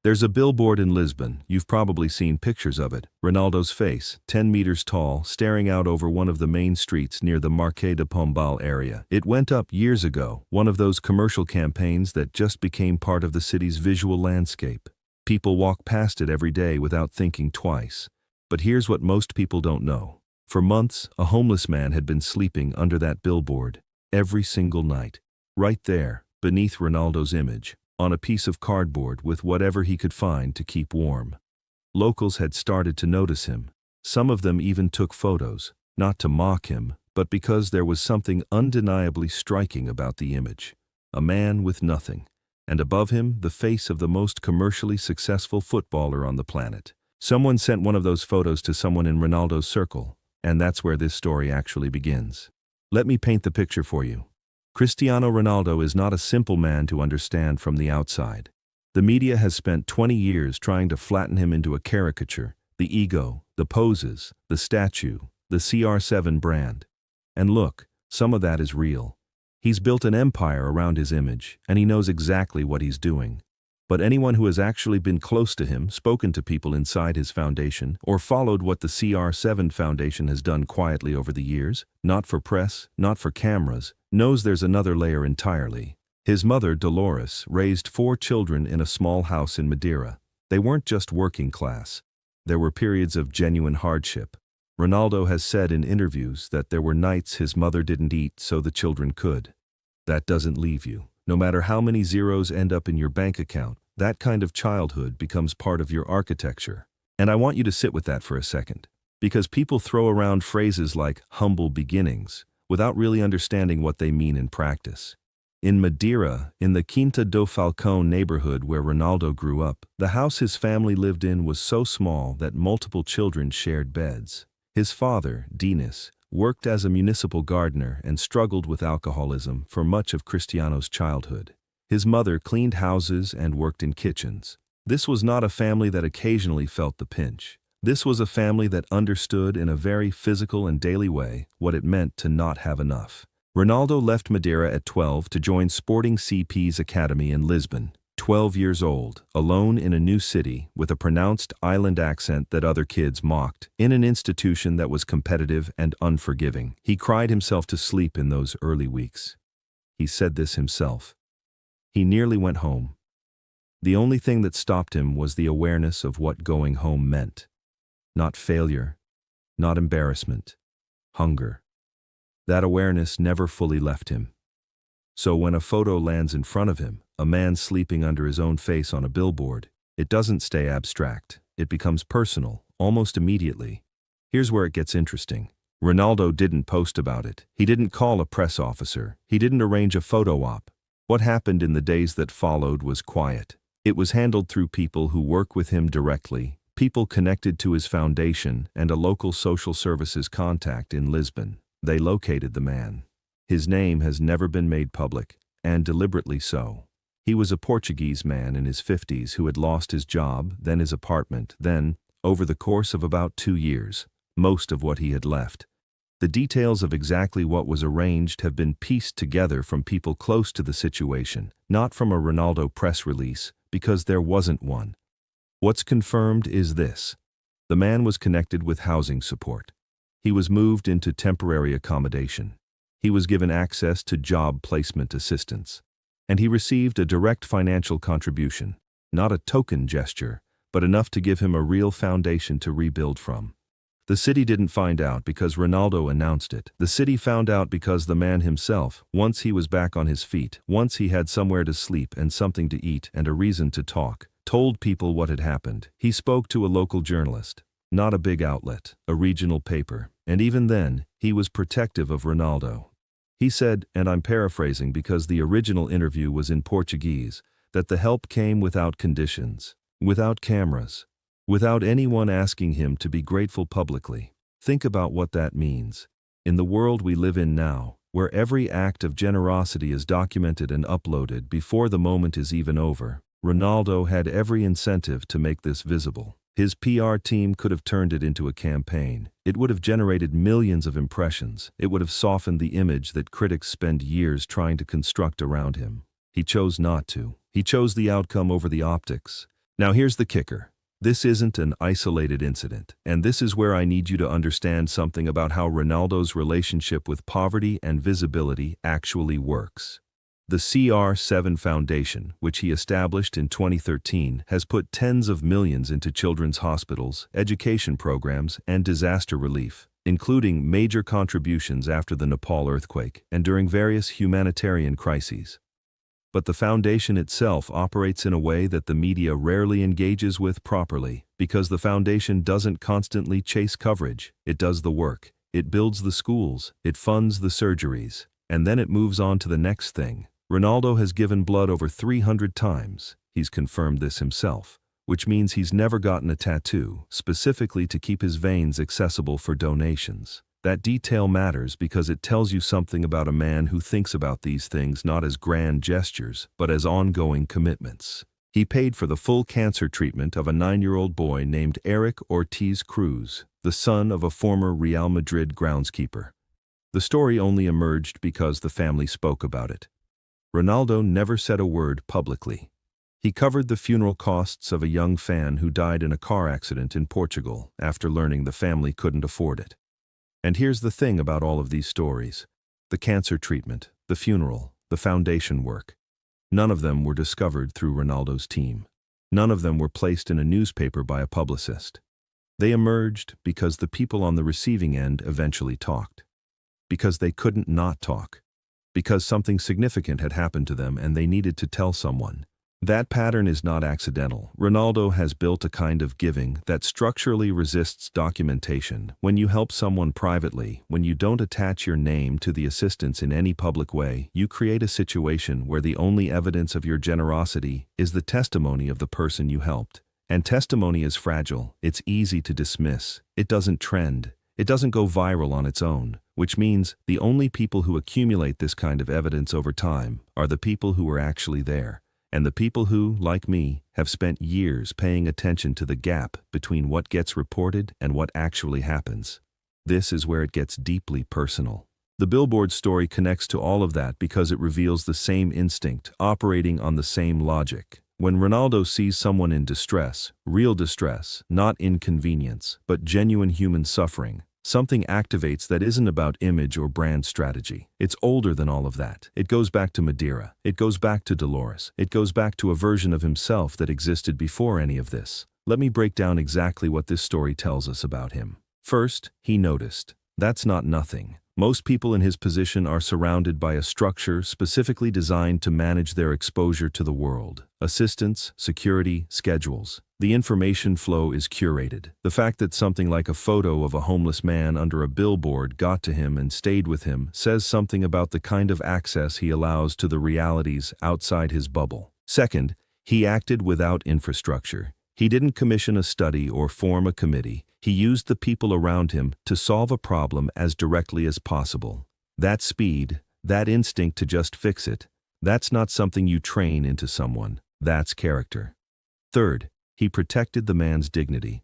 There's a billboard in Lisbon, you've probably seen pictures of it. Ronaldo's face, 10 meters tall, staring out over one of the main streets near the Marquês de Pombal area. It went up years ago, one of those commercial campaigns that just became part of the city's visual landscape. People walk past it every day without thinking twice. But here's what most people don't know. For months, a homeless man had been sleeping under that billboard, every single night. Right there, beneath Ronaldo's image, on a piece of cardboard with whatever he could find to keep warm. Locals had started to notice him. Some of them even took photos, not to mock him, but because there was something undeniably striking about the image. A man with nothing, and above him the face of the most commercially successful footballer on the planet. Someone sent one of those photos to someone in Ronaldo's circle, and that's where this story actually begins. Let me paint the picture for you. Cristiano Ronaldo is not a simple man to understand from the outside. The media has spent 20 years trying to flatten him into a caricature, the ego, the poses, the statue, the CR7 brand. And look, some of that is real. He's built an empire around his image, and he knows exactly what he's doing. But anyone who has actually been close to him, spoken to people inside his foundation, or followed what the CR7 Foundation has done quietly over the years, not for press, not for cameras, knows there's another layer entirely. His mother, Dolores, raised 4 children in a small house in Madeira. They weren't just working class. There were periods of genuine hardship. Ronaldo has said in interviews that there were nights his mother didn't eat so the children could. That doesn't leave you. No matter how many zeros end up in your bank account, that kind of childhood becomes part of your architecture. And I want you to sit with that for a second. Because people throw around phrases like humble beginnings without really understanding what they mean in practice. In Madeira, in the Quinta do Falcão neighborhood where Ronaldo grew up, the house his family lived in was so small that multiple children shared beds. His father, Dinis, worked as a municipal gardener and struggled with alcoholism for much of Cristiano's childhood. His mother cleaned houses and worked in kitchens. This was not a family that occasionally felt the pinch. This was a family that understood in a very physical and daily way what it meant to not have enough. Ronaldo left Madeira at 12 to join Sporting CP's academy in Lisbon. 12 years old, alone in a new city with a pronounced island accent that other kids mocked, in an institution that was competitive and unforgiving. He cried himself to sleep in those early weeks. He said this himself. He nearly went home. The only thing that stopped him was the awareness of what going home meant. Not failure, not embarrassment, hunger. That awareness never fully left him. So when a photo lands in front of him, a man sleeping under his own face on a billboard, it doesn't stay abstract. It becomes personal, almost immediately. Here's where it gets interesting. Ronaldo didn't post about it. He didn't call a press officer. He didn't arrange a photo op. What happened in the days that followed was quiet. It was handled through people who work with him directly, people connected to his foundation, and a local social services contact in Lisbon. They located the man. His name has never been made public, and deliberately so. He was a Portuguese man in his 50s who had lost his job, then his apartment, then, over the course of about 2 years, most of what he had left. The details of exactly what was arranged have been pieced together from people close to the situation, not from a Ronaldo press release, because there wasn't one. What's confirmed is this. The man was connected with housing support. He was moved into temporary accommodation. He was given access to job placement assistance. And he received a direct financial contribution, not a token gesture, but enough to give him a real foundation to rebuild from. The city didn't find out because Ronaldo announced it. The city found out because the man himself, once he was back on his feet, once he had somewhere to sleep and something to eat and a reason to talk, told people what had happened. He spoke to a local journalist, not a big outlet, a regional paper, and even then, he was protective of Ronaldo. He said, and I'm paraphrasing because the original interview was in Portuguese, that the help came without conditions, without cameras, without anyone asking him to be grateful publicly. Think about what that means. In the world we live in now, where every act of generosity is documented and uploaded before the moment is even over, Ronaldo had every incentive to make this visible. His PR team could have turned it into a campaign. It would have generated millions of impressions. It would have softened the image that critics spend years trying to construct around him. He chose not to. He chose the outcome over the optics, Now here's the kicker. This isn't an isolated incident, and this is where I need you to understand something about how Ronaldo's relationship with poverty and visibility actually works. The CR7 Foundation, which he established in 2013, has put tens of millions into children's hospitals, education programs, and disaster relief, including major contributions after the Nepal earthquake and during various humanitarian crises. But the foundation itself operates in a way that the media rarely engages with properly, because the foundation doesn't constantly chase coverage. It does the work. It builds the schools. It funds the surgeries. And then it moves on to the next thing. Ronaldo has given blood over 300 times. He's confirmed this himself, which means he's never gotten a tattoo, specifically to keep his veins accessible for donations. That detail matters because it tells you something about a man who thinks about these things not as grand gestures, but as ongoing commitments. He paid for the full cancer treatment of a 9-year-old boy named Eric Ortiz Cruz, the son of a former Real Madrid groundskeeper. The story only emerged because the family spoke about it. Ronaldo never said a word publicly. He covered the funeral costs of a young fan who died in a car accident in Portugal after learning the family couldn't afford it. And here's the thing about all of these stories. The cancer treatment, the funeral, the foundation work. None of them were discovered through Ronaldo's team. None of them were placed in a newspaper by a publicist. They emerged because the people on the receiving end eventually talked. Because they couldn't not talk. Because something significant had happened to them and they needed to tell someone. That pattern is not accidental. Ronaldo has built a kind of giving that structurally resists documentation. When you help someone privately, when you don't attach your name to the assistance in any public way, you create a situation where the only evidence of your generosity is the testimony of the person you helped. And testimony is fragile. It's easy to dismiss. It doesn't trend. It doesn't go viral on its own, which means the only people who accumulate this kind of evidence over time are the people who were actually there. And the people who, like me, have spent years paying attention to the gap between what gets reported and what actually happens. This is where it gets deeply personal. The Billboard story connects to all of that because it reveals the same instinct, operating on the same logic. When Ronaldo sees someone in distress, real distress, not inconvenience, but genuine human suffering, something activates that isn't about image or brand strategy. It's older than all of that. It goes back to Madeira. It goes back to Dolores. It goes back to a version of himself that existed before any of this. Let me break down exactly what this story tells us about him. First, he noticed. That's not nothing. Most people in his position are surrounded by a structure specifically designed to manage their exposure to the world. Assistance, security, schedules. The information flow is curated. The fact that something like a photo of a homeless man under a billboard got to him and stayed with him says something about the kind of access he allows to the realities outside his bubble. Second, he acted without infrastructure. He didn't commission a study or form a committee. He used the people around him to solve a problem as directly as possible. That speed, that instinct to just fix it, that's not something you train into someone. That's character. Third, he protected the man's dignity.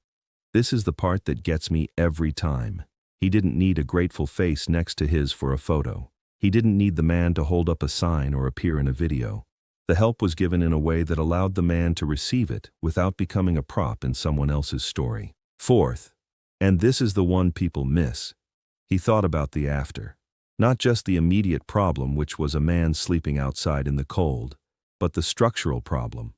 This is the part that gets me every time. He didn't need a grateful face next to his for a photo. He didn't need the man to hold up a sign or appear in a video. The help was given in a way that allowed the man to receive it without becoming a prop in someone else's story. Fourth, and this is the one people miss, he thought about the after. Not just the immediate problem, which was a man sleeping outside in the cold, but the structural problem.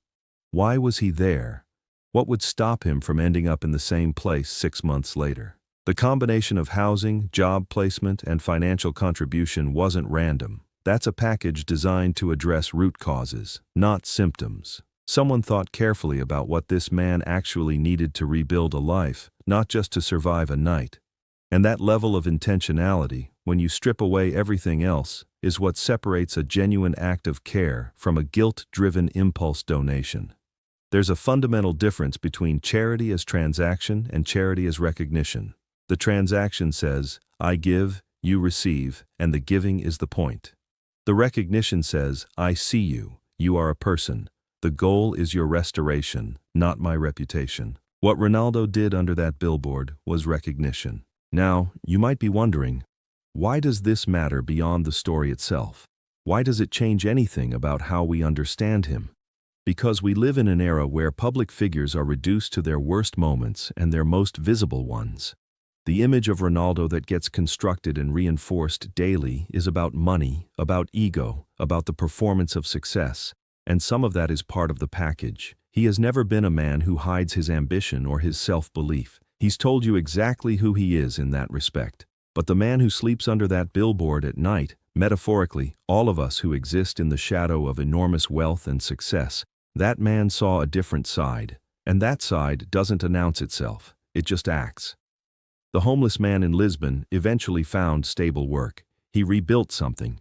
Why was he there? What would stop him from ending up in the same place 6 months later? The combination of housing, job placement, and financial contribution wasn't random. That's a package designed to address root causes, not symptoms. Someone thought carefully about what this man actually needed to rebuild a life, not just to survive a night. And that level of intentionality, when you strip away everything else, is what separates a genuine act of care from a guilt-driven impulse donation. There's a fundamental difference between charity as transaction and charity as recognition. The transaction says, I give, you receive, and the giving is the point. The recognition says, I see you, you are a person. The goal is your restoration, not my reputation. What Ronaldo did under that billboard was recognition. Now, you might be wondering, why does this matter beyond the story itself? Why does it change anything about how we understand him? Because we live in an era where public figures are reduced to their worst moments and their most visible ones. The image of Ronaldo that gets constructed and reinforced daily is about money, about ego, about the performance of success, and some of that is part of the package. He has never been a man who hides his ambition or his self-belief. He's told you exactly who he is in that respect. But the man who sleeps under that billboard at night, metaphorically, all of us who exist in the shadow of enormous wealth and success, that man saw a different side, and that side doesn't announce itself, it just acts. The homeless man in Lisbon eventually found stable work. He rebuilt something.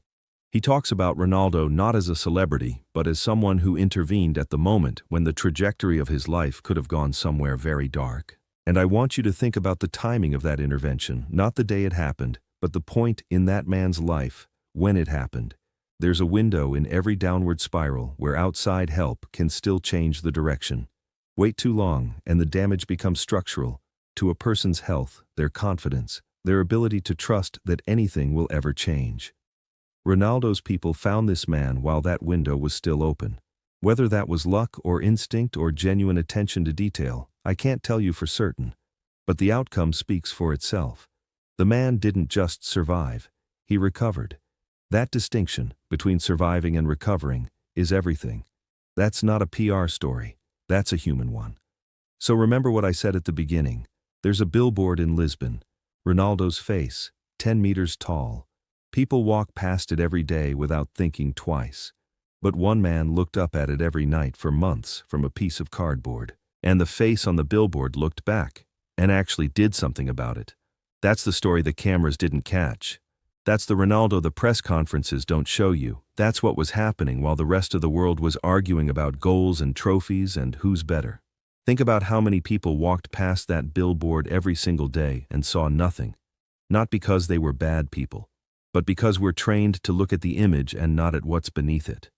He talks about Ronaldo not as a celebrity, but as someone who intervened at the moment when the trajectory of his life could have gone somewhere very dark. And I want you to think about the timing of that intervention, not the day it happened, but the point in that man's life when it happened. There's a window in every downward spiral where outside help can still change the direction. Wait too long, and the damage becomes structural to a person's health, their confidence, their ability to trust that anything will ever change. Ronaldo's people found this man while that window was still open. Whether that was luck or instinct or genuine attention to detail, I can't tell you for certain. But the outcome speaks for itself. The man didn't just survive, he recovered. That distinction between surviving and recovering is everything. That's not a PR story, that's a human one. So remember what I said at the beginning. There's a billboard in Lisbon. Ronaldo's face, 10 meters tall. People walk past it every day without thinking twice. But one man looked up at it every night for months from a piece of cardboard. And the face on the billboard looked back and actually did something about it. That's the story the cameras didn't catch. That's the Ronaldo the press conferences don't show you. That's what was happening while the rest of the world was arguing about goals and trophies and who's better. Think about how many people walked past that billboard every single day and saw nothing. Not because they were bad people, but because we're trained to look at the image and not at what's beneath it.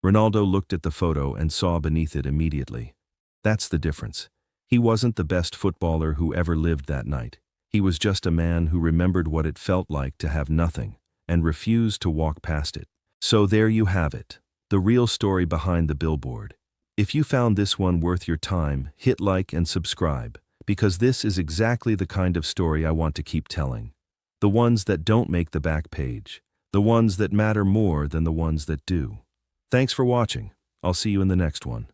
Ronaldo looked at the photo and saw beneath it immediately. That's the difference. He wasn't the best footballer who ever lived that night. He was just a man who remembered what it felt like to have nothing and refused to walk past it. So there you have it, the real story behind the billboard. If you found this one worth your time, hit like and subscribe, because this is exactly the kind of story I want to keep telling. The ones that don't make the back page, the ones that matter more than the ones that do. Thanks for watching. I'll see you in the next one.